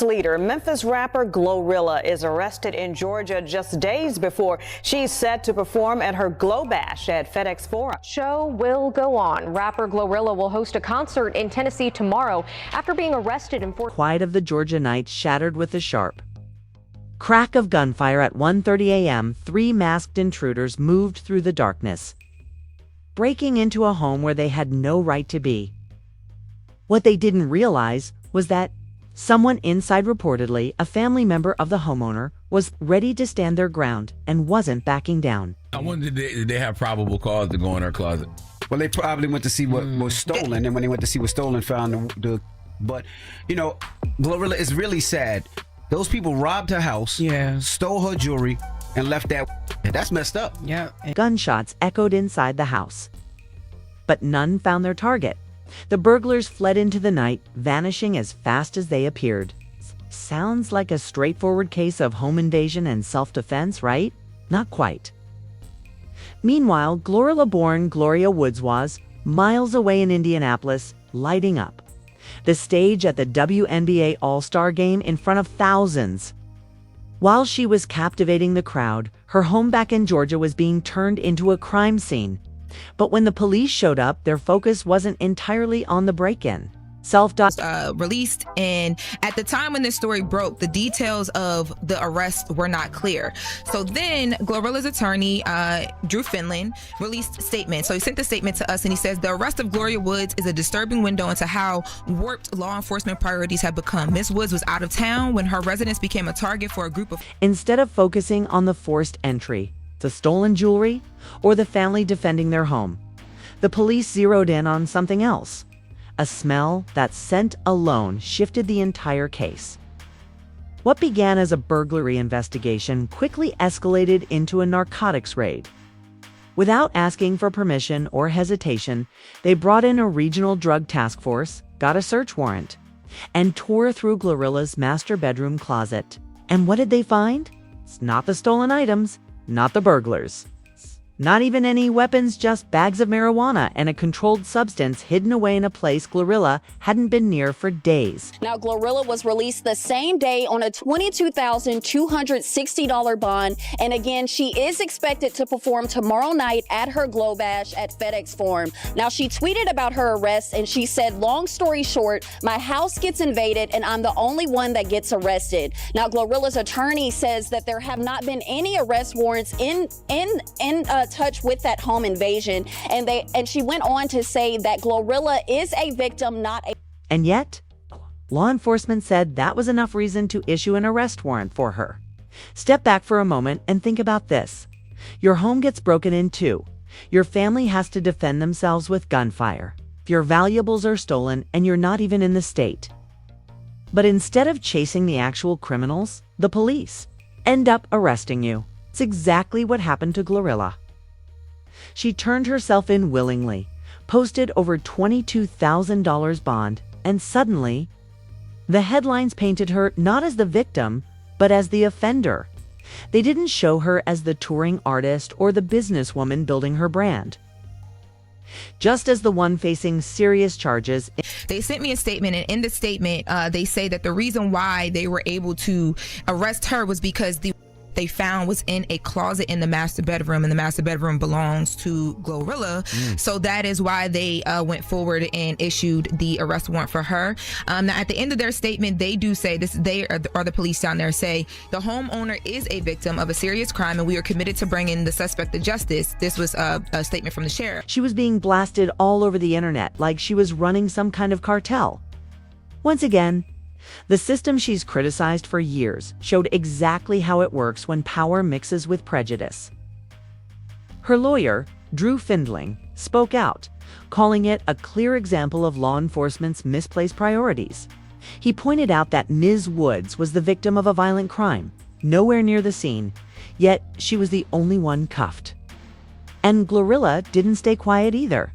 Leader, Memphis rapper GloRilla is arrested in Georgia just days before she's set to perform at her Glo Bash at FedEx Forum. Show will go on. Rapper GloRilla will host a concert in Tennessee tomorrow after being arrested in Quiet of the Georgia night shattered with a sharp crack of gunfire at 1:30 a.m. Three masked intruders moved through the darkness, breaking into a home where they had no right to be. What they didn't realize was that someone inside, reportedly a family member of the homeowner, was ready to stand their ground and wasn't backing down. I wonder, did they have probable cause to go in her closet? Well, they probably went to see what was stolen, and when they went to see what stolen, found but, you know, GloRilla is really sad. Those people robbed her house, stole her jewelry, and left that. That's messed up. Yeah. Gunshots echoed inside the house, but none found their target. The burglars fled into the night, vanishing as fast as they appeared. Sounds like a straightforward case of home invasion and self-defense, right? Not quite. Meanwhile, GloRilla-born Gloria Woods was miles away in Indianapolis, lighting up the stage at the WNBA All-Star Game in front of thousands. While she was captivating the crowd, her home back in Georgia was being turned into a crime scene. But when the police showed up, their focus wasn't entirely on the break-in. Released, and at the time when this story broke, the details of the arrest were not clear. So then GloRilla's attorney, Drew Finland, released a statement. So he sent the statement to us, and he says the arrest of Gloria Woods is a disturbing window into how warped law enforcement priorities have become. Miss Woods was out of town when her residence became a target for a group of... Instead of focusing on the forced entry, the stolen jewelry, or the family defending their home, the police zeroed in on something else. A smell. That scent alone shifted the entire case. What began as a burglary investigation quickly escalated into a narcotics raid. Without asking for permission or hesitation, they brought in a regional drug task force, got a search warrant, and tore through GloRilla's master bedroom closet. And what did they find? It's not the stolen items, not the burglars. Not even any weapons, just bags of marijuana and a controlled substance hidden away in a place GloRilla hadn't been near for days. Now, GloRilla was released the same day on a $22,260 bond. And again, she is expected to perform tomorrow night at her Glo Bash at FedEx Forum. Now, she tweeted about her arrest and she said, long story short, my house gets invaded and I'm the only one that gets arrested. Now, GloRilla's attorney says that there have not been any arrest warrants in touch with that home invasion, and she went on to say that GloRilla is a victim, not a... And yet, law enforcement said that was enough reason to issue an arrest warrant for her. Step back for a moment and think about this. Your home gets broken into. Your family has to defend themselves with gunfire. Your valuables are stolen and you're not even in the state. But instead of chasing the actual criminals, the police end up arresting you. It's exactly what happened to GloRilla. She turned herself in willingly, posted over $22,000 bond, and suddenly, the headlines painted her not as the victim, but as the offender. They didn't show her as the touring artist or the businesswoman building her brand. Just as the one facing serious charges. They sent me a statement, and in the statement, they say that the reason why they were able to arrest her was because they found was in a closet in the master bedroom, and the master bedroom belongs to GloRilla. So that is why they went forward and issued the arrest warrant for her. Now, at the end of their statement, they do say this: they are the police down there say the homeowner is a victim of a serious crime, and we are committed to bringing the suspect to justice. This was a statement from the sheriff. She was being blasted all over the internet like she was running some kind of cartel. Once again, the system she's criticized for years showed exactly how it works when power mixes with prejudice. Her lawyer, Drew Findling, spoke out, calling it a clear example of law enforcement's misplaced priorities. He pointed out that Ms. Woods was the victim of a violent crime, nowhere near the scene, yet she was the only one cuffed. And GloRilla didn't stay quiet either.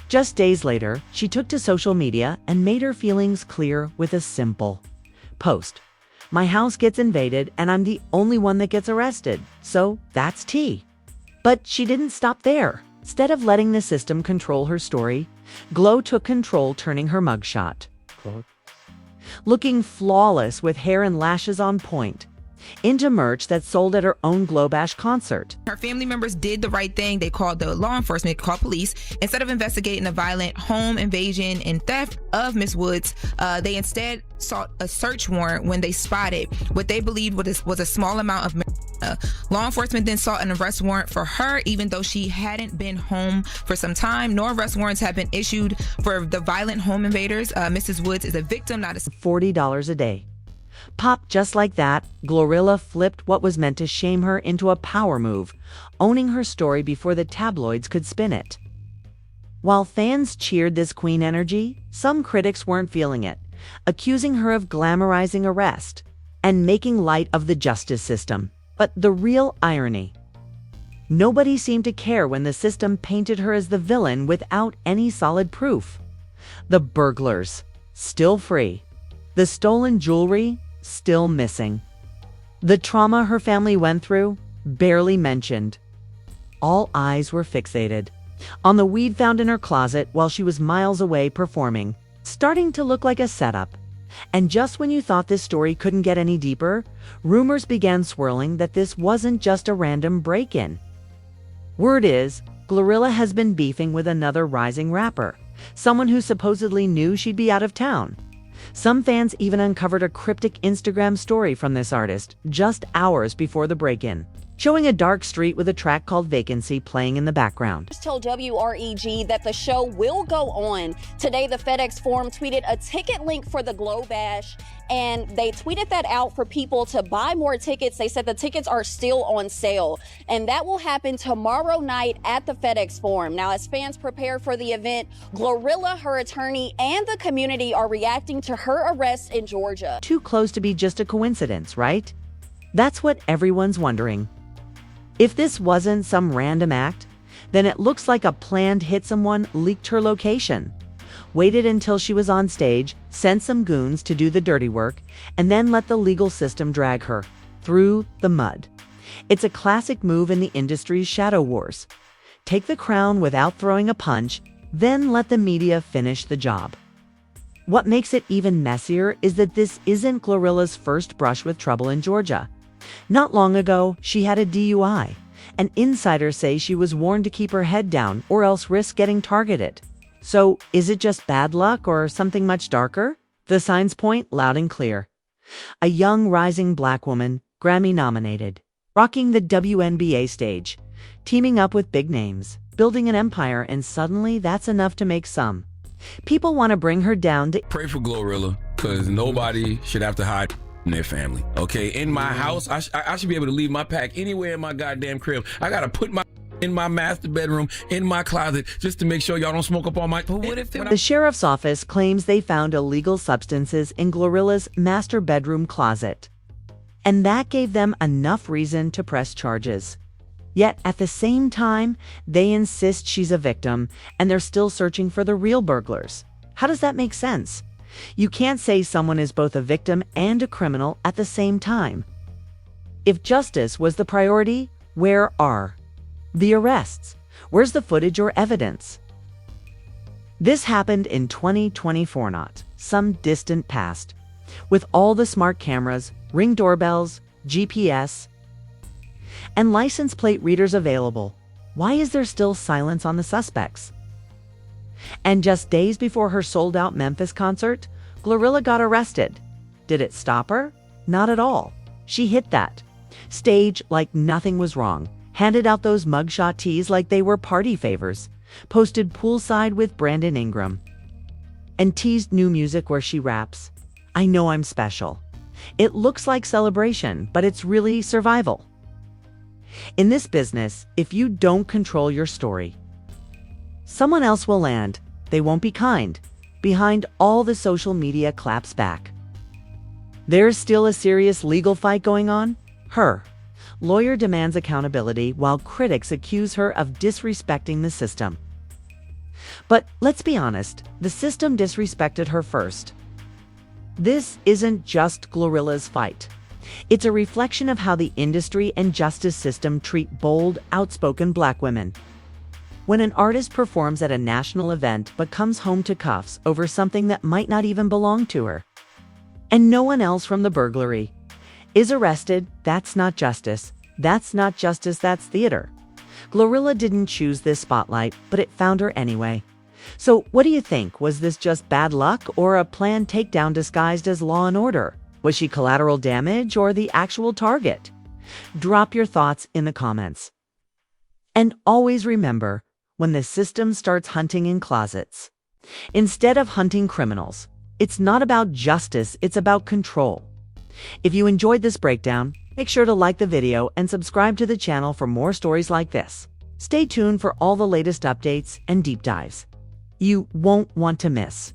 Just days later, she took to social media and made her feelings clear with a simple post. My house gets invaded and I'm the only one that gets arrested, so that's tea. But she didn't stop there. Instead of letting the system control her story, Glo took control, turning her mugshot. looking flawless with hair and lashes on point, into merch that sold at her own Glow Bash concert. Her family members did the right thing. They called the law enforcement, called police. Instead of investigating the violent home invasion and theft of Miss Woods, they instead sought a search warrant when they spotted what they believed was a small amount of marijuana. Law enforcement then sought an arrest warrant for her, even though she hadn't been home for some time. No arrest warrants have been issued for the violent home invaders. Mrs. Woods is a victim, not a... $40 a day. Pop, just like that, GloRilla flipped what was meant to shame her into a power move, owning her story before the tabloids could spin it. While fans cheered this queen energy, some critics weren't feeling it, accusing her of glamorizing arrest and making light of the justice system. But the real irony: nobody seemed to care when the system painted her as the villain without any solid proof. The burglars, still free. The stolen jewelry, still missing. The trauma her family went through, barely mentioned. All eyes were fixated on the weed found in her closet while she was miles away performing, starting to look like a setup. And just when you thought this story couldn't get any deeper, rumors began swirling that this wasn't just a random break-in. Word is, GloRilla has been beefing with another rising rapper, someone who supposedly knew she'd be out of town. Some fans even uncovered a cryptic Instagram story from this artist just hours before the break-in, showing a dark street with a track called Vacancy playing in the background. Told WREG that the show will go on. Today, the FedEx Forum tweeted a ticket link for the Glow Bash, and they tweeted that out for people to buy more tickets. They said the tickets are still on sale, and that will happen tomorrow night at the FedEx Forum. Now, as fans prepare for the event, GloRilla, her attorney, and the community are reacting to her arrest in Georgia. Too close to be just a coincidence, right? That's what everyone's wondering. If this wasn't some random act, then it looks like a planned hit. Someone leaked her location, waited until she was on stage, sent some goons to do the dirty work, and then let the legal system drag her through the mud. It's a classic move in the industry's shadow wars. Take the crown without throwing a punch, then let the media finish the job. What makes it even messier is that this isn't GloRilla's first brush with trouble in Georgia. Not long ago, she had a DUI, and insiders say she was warned to keep her head down or else risk getting targeted. So, is it just bad luck or something much darker? The signs point loud and clear. A young rising black woman, Grammy-nominated, rocking the WNBA stage, teaming up with big names, building an empire, and suddenly that's enough to make some people want to bring her down to... Pray for GloRilla, because nobody should have to hide in their family. Okay, in my house, I should be able to leave my pack anywhere in my goddamn crib. I gotta put my in my master bedroom, in my closet, just to make sure y'all don't smoke up all my... But what if the sheriff's office claims they found illegal substances in GloRilla's master bedroom closet, and that gave them enough reason to press charges. Yet at the same time, they insist she's a victim, and they're still searching for the real burglars. How does that make sense? You can't say someone is both a victim and a criminal at the same time. If justice was the priority, where are the arrests? Where's the footage or evidence? This happened in 2024, not some distant past. With all the smart cameras, Ring doorbells, GPS, and license plate readers available, why is there still silence on the suspects? And just days before her sold-out Memphis concert, GloRilla got arrested. Did it stop her? Not at all. She hit that stage like nothing was wrong, handed out those mugshot tees like they were party favors, posted poolside with Brandon Ingram, and teased new music where she raps, "I know I'm special." It looks like celebration, but it's really survival. In this business, if you don't control your story, someone else will land. They won't be kind. Behind all the social media claps back, there's still a serious legal fight going on. Her lawyer demands accountability while critics accuse her of disrespecting the system. But let's be honest, the system disrespected her first. This isn't just GloRilla's fight. It's a reflection of how the industry and justice system treat bold, outspoken black women. When an artist performs at a national event but comes home to cuffs over something that might not even belong to her, and no one else from the burglary. Is arrested, that's not justice. That's not justice, that's theater. GloRilla didn't choose this spotlight, but it found her anyway. So what do you think? Was this just bad luck or a planned takedown disguised as law and order? Was she collateral damage or the actual target? Drop your thoughts in the comments. And always remember, when the system starts hunting in closets, instead of hunting criminals, it's not about justice, it's about control. If you enjoyed this breakdown, make sure to like the video and subscribe to the channel for more stories like this. Stay tuned for all the latest updates and deep dives you won't want to miss.